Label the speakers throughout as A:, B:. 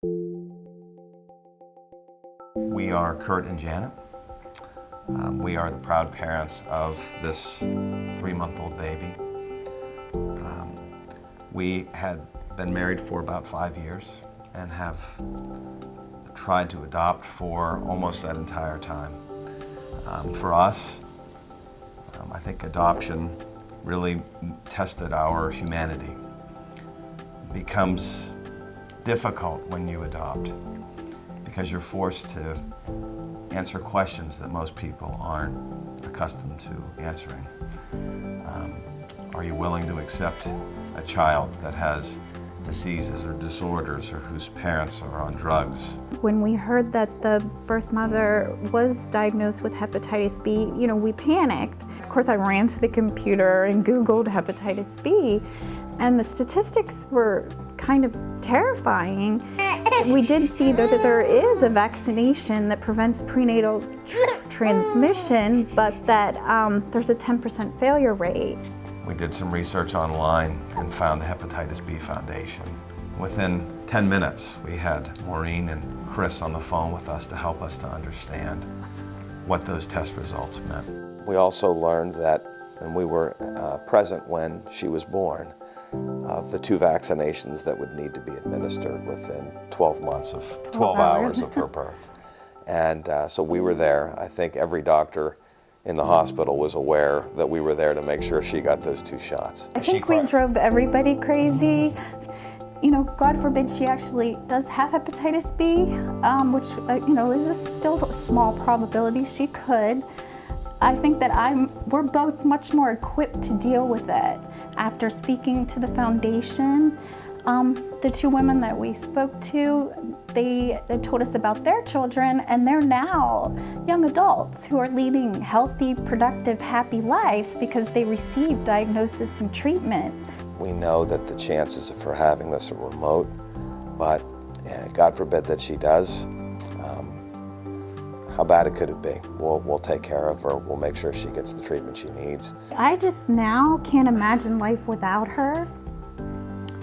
A: We are Kurt and Janet. We are the proud parents of this 3-month-old baby. We had been married for about 5 years and have tried to adopt for almost that entire time. For us, I think adoption really tested our humanity. It becomes difficult when you adopt because you're forced to answer questions that most people aren't accustomed to answering. Are you willing to accept a child that has diseases or disorders or whose parents are on drugs?
B: When we heard that the birth mother was diagnosed with hepatitis B, we panicked. Of course, I ran to the computer and Googled hepatitis B, and the statistics were kind of terrifying. We did see that there is a vaccination that prevents prenatal transmission, but that there's a 10% failure rate.
A: We did some research online and found the Hepatitis B Foundation. Within 10 minutes, we had Maureen and Chris on the phone with us to help us to understand what those test results meant. We also learned that, and we were present when she was born, of the 2 vaccinations that would need to be administered within 12 months of 12 hours of her birth. And so we were there. I think every doctor in the hospital was aware that we were there to make sure she got those 2 shots.
B: I think we drove everybody crazy. God forbid she actually does have hepatitis B, which is still a small probability she could. I think that we're both much more equipped to deal with it. After speaking to the foundation, the 2 women that we spoke to, they told us about their children, and they're now young adults who are leading healthy, productive, happy lives because they received diagnosis and treatment.
A: We know that the chances of her having this are remote, but God forbid that she does. How bad could it be? We'll take care of her. We'll make sure she gets the treatment she needs.
B: I just now can't imagine life without her.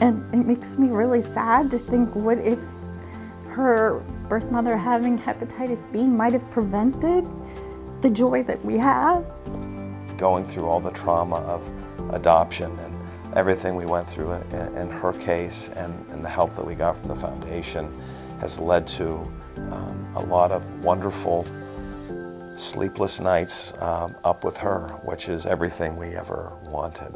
B: And it makes me really sad to think, what if her birth mother having hepatitis B might have prevented the joy that we have?
A: Going through all the trauma of adoption and everything we went through in her case and the help that we got from the foundation has led to a lot of wonderful sleepless nights up with her, which is everything we ever wanted.